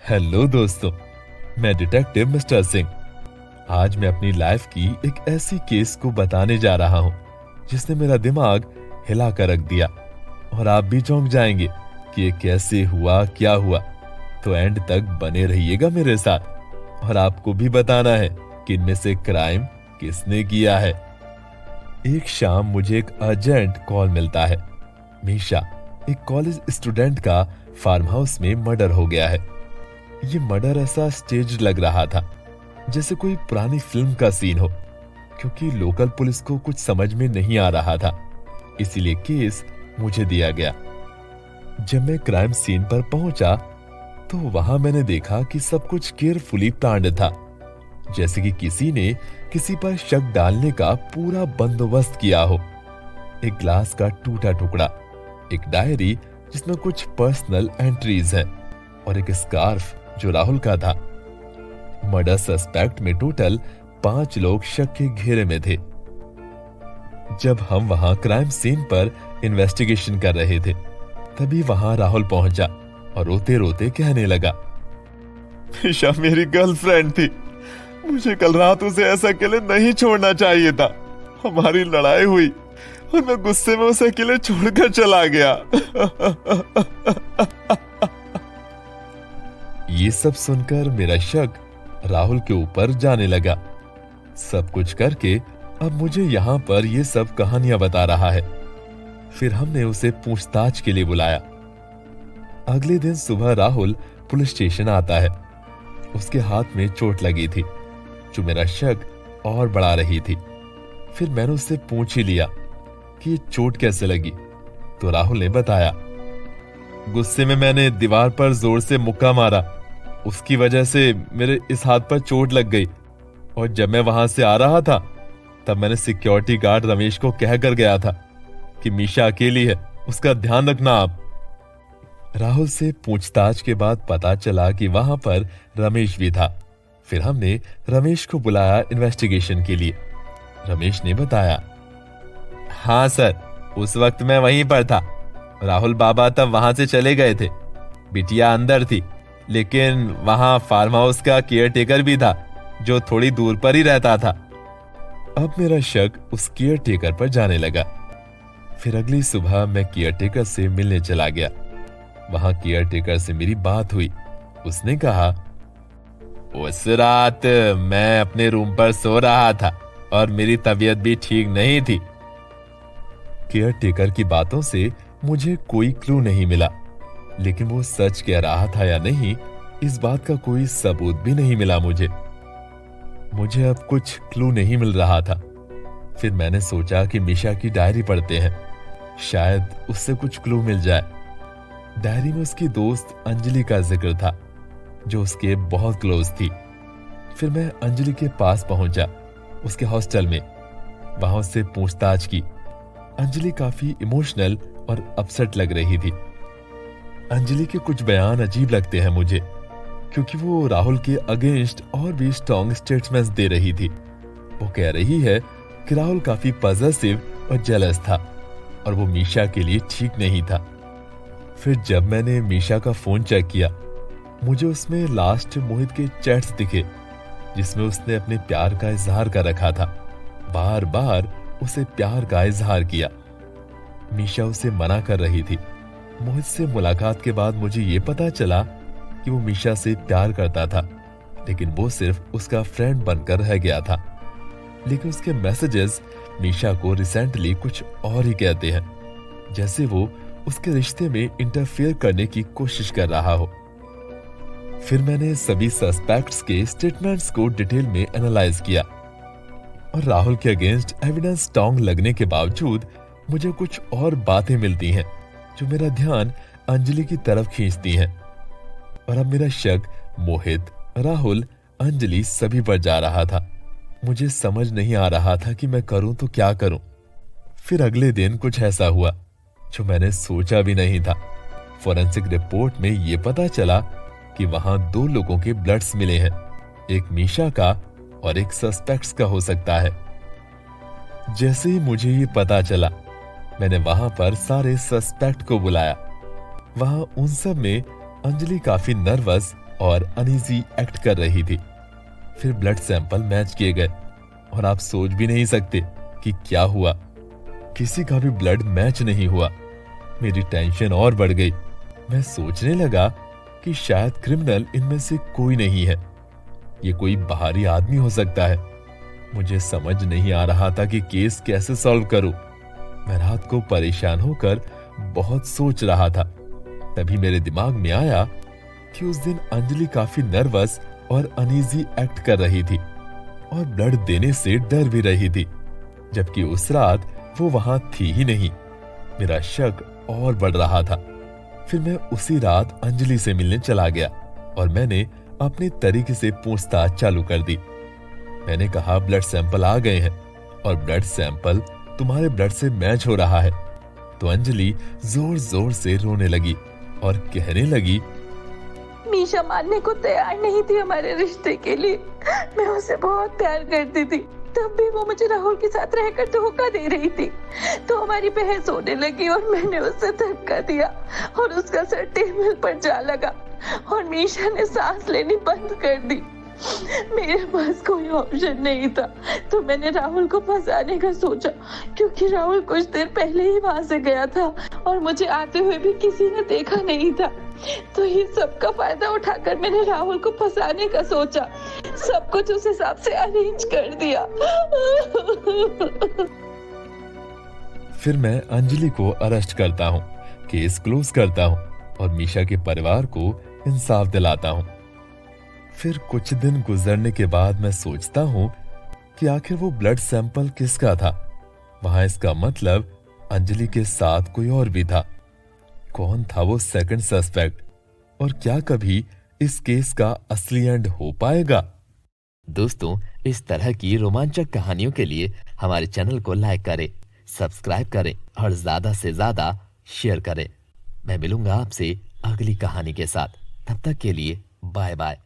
Hello दोस्तों, मैं detective mister Singh. आज मैं अपनी लाइफ की एक ऐसी केस को बताने जा रहा हूँ जिसने मेरा दिमाग हिला कर रख दिया। और आप भी चौंक जाएंगे कि ये कैसे हुआ, क्या हुआ। तो एंड तक बने रहिएगा मेरे साथ और आपको भी बताना है कि इनमें से क्राइम किसने किया है। एक शाम मुझे एक अर्जेंट कॉल मिलता है। मीशा, एक कॉलेज स्टूडेंट का फार्म हाउस में मर्डर हो गया है। ये मर्डर ऐसा स्टेज लग रहा था जैसे कोई पुरानी फिल्म का सीन हो, क्योंकि लोकल पुलिस को कुछ समझ में नहीं आ रहा था। इसीलिए केस मुझे दिया गया। जब मैं क्राइम सीन पर पहुंचा तो वहां मैंने देखा कि सब कुछ केयरफुली प्लान्ड था, जैसे कि किसी ने किसी पर शक डालने का पूरा बंदोबस्त किया हो। एक ग्लास का टूटा टुकड़ा, एक डायरी जिसमें कुछ पर्सनल एंट्रीज हैं और एक स्कार्फ जो राहुल का था। मर्डर सस्पेक्ट में टोटल 5 लोग शक के घेरे में थे। जब हम वहां क्राइम सीन पर इन्वेस्टिगेशन कर रहे थे तभी वहां राहुल पहुंचा और रोते रोते कहने लगा, ईशा मेरी गर्लफ्रेंड थी। मुझे कल रात उसे ऐसा अकेले नहीं छोड़ना चाहिए था। हमारी लड़ाई हुई और मैं गुस्से में उसे अकेले छोड़कर चला गया। ये सब सुनकर मेरा शक राहुल के ऊपर जाने लगा। सब कुछ करके अब मुझे यहाँ पर ये सब कहानियां बता रहा है। फिर हमने उसे पूछताछ के लिए बुलाया। अगले दिन सुबह राहुल पुलिस स्टेशन आता है। उसके हाथ में चोट लगी थी जो मेरा शक और बढ़ा रही थी। फिर मैंने उससे पूछ ही लिया कि ये चोट कैसे लगी, तो राहुल ने बताया, गुस्से में मैंने दीवार पर जोर से मुक्का मारा। उसकी वजह से मेरे इस हाथ पर चोट लग गई और जब मैं वहां से आ रहा था तब मैंने सिक्योरिटी गार्ड रमेश को कह कर गया था कि मीशा अकेली है, उसका ध्यान रखना आप। राहुल से पूछताछ के बाद पता चला कि वहां पर रमेश भी था। फिर हमने रमेश को बुलाया इन्वेस्टिगेशन के लिए। रमेश ने बताया, हाँ सर, उस वक्त मैं वहीं पर था। राहुल बाबा तब वहां से चले गए थे। बिटिया अंदर थी, लेकिन वहां फार्म हाउस का केयरटेकर भी था जो थोड़ी दूर पर ही रहता था। अब मेरा शक उस केयरटेकर पर जाने लगा। फिर अगली सुबह मैं केयरटेकर से मिलने चला गया। वहां केयरटेकर से मेरी बात हुई। उसने कहा, उस रात मैं अपने रूम पर सो रहा था और मेरी तबीयत भी ठीक नहीं थी। केयरटेकर की बातों से मुझे कोई क्लू नहीं मिला, लेकिन वो सच कह रहा था या नहीं इस बात का कोई सबूत भी नहीं मिला मुझे अब कुछ क्लू नहीं मिल रहा था। फिर मैंने सोचा कि मीशा की डायरी पढ़ते हैं, शायद उससे कुछ क्लू मिल जाए। डायरी में उसकी दोस्त अंजलि का जिक्र था जो उसके बहुत क्लोज थी। फिर मैं अंजलि के पास पहुंचा, उसके हॉस्टल में। वहां उससे पूछताछ की। अंजलि काफी इमोशनल और अपसेट लग रही थी। अंजलि के कुछ बयान अजीब लगते हैं मुझे, क्योंकि वो राहुल के अगेंस्ट और भी स्ट्रॉन्ग स्टेटमेंट्स दे रही थी। वो कह रही है कि राहुल काफी पॉसेसिव और जेलस था और वो मीशा के लिए ठीक नहीं था। फिर जब मैंने मीशा का फोन चेक किया, मुझे उसमें लास्ट मोहित के चैट्स दिखे जिसमें उसने अपने प्यार का इजहार कर रखा था। बार बार उसे प्यार का इजहार किया। मीशा उसे मना कर रही थी। मोहित से मुलाकात के बाद मुझे ये पता चला कि वो मीशा से प्यार करता था, लेकिन वो सिर्फ उसका फ्रेंड बनकर रह गया था। लेकिन उसके मैसेजेस मीशा को रिसेंटली कुछ और ही कहते हैं, जैसे वो उसके रिश्ते में इंटरफेयर करने की कोशिश कर रहा हो। फिर मैंने सभी सस्पेक्ट्स के स्टेटमेंट्स को डिटेल में एनालाइज किया और राहुल के अगेंस्ट एविडेंस स्ट्रॉन्ग लगने के बावजूद मुझे कुछ और बातें मिलती हैं जो मेरा ध्यान अंजलि की तरफ खींचती हैं। और अब मेरा शक मोहित, राहुल, अंजलि सभी पर जा रहा था। मुझे समझ नहीं आ रहा था कि मैं करूं तो क्या करूं। फिर अगले दिन कुछ ऐसा हुआ जो मैंने सोचा भी नहीं था। फोरेंसिक रिपोर्ट में यह पता चला कि वहां 2 लोगों के ब्लड्स मिले हैं, एक मीशा का और एक सस्पेक्ट्स का हो सकता है। जैसे ही मुझे ये पता चला, मैंने वहां पर सारे सस्पेक्ट को बुलाया। वहां उन सब में अंजलि काफी नर्वस और अनईजी एक्ट कर रही थी। फिर ब्लड सैंपल मैच किए गए और आप सोच भी नहीं सकते कि क्या हुआ। किसी का भी ब्लड मैच नहीं हुआ। मेरी टेंशन और बढ़ गई। मैं सोचने लगा कि शायद क्रिमिनल इनमें से कोई नहीं है, ये कोई बाहरी आदमी हो सकता है। मुझे समझ नहीं आ रहा था कि केस कैसे सॉल्व करूं। मैं रात को परेशान होकर बहुत सोच रहा था। तभी मेरे दिमाग में आया कि उस दिन अंजलि काफी नर्वस और अनईजी एक्ट कर रही थी और ब्लड देने से डर भी रही थी, जबकि उस रात वो वहां थी ही नहीं। मेरा शक और बढ़ रहा था। फिर मैं उसी रात अंजलि से मिलने चला गया और मैंने अपने तरीके से पूछताछ चालू कर दी। मैंने कहा, ब्लड सैंपल आ गए हैं और ब्लड सैंपल तुम्हारे ब्लड से मैच हो रहा है। तो अंजलि जोर जोर से रोने लगी और कहने लगी, मीशा मानने को तैयार नहीं थी हमारे रिश्ते के लिए। मैं उसे बहुत प्यार करती थी, तब भी वो मुझे राहुल के साथ रहकर धोखा दे रही थी। तो हमारी बहस होने लगी और मैंने उसे धक्का दिया और उसका सर टेबल पर जा लगा और मीशा ने सांस लेनी बंद कर दी। मेरे पास कोई ऑप्शन नहीं था, तो मैंने राहुल को फंसाने का सोचा, क्योंकि राहुल कुछ देर पहले ही वहां से गया था और मुझे आते हुए भी किसी ने देखा नहीं था। तो ये सब का फायदा उठाकर मैंने राहुल को फंसाने का सोचा। सब कुछ उस हिसाब से अरेंज कर दिया। फिर मैं अंजलि को अरेस्ट करता हूँ, केस क्लोज करता हूँ और मीशा के परिवार को इंसाफ दिलाता हूँ। फिर कुछ दिन गुजरने के बाद मैं सोचता हूँ कि आखिर वो ब्लड सैंपल किसका था। वहां इसका मतलब अंजलि के साथ कोई और भी था। कौन था वो सेकंड सस्पेक्ट और क्या कभी इस केस का असली एंड हो पाएगा? दोस्तों, इस तरह की रोमांचक कहानियों के लिए हमारे चैनल को लाइक करें, सब्सक्राइब करें और ज्यादा से ज्यादा शेयर करें। मैं मिलूंगा आपसे अगली कहानी के साथ। तब तक के लिए बाय बाय।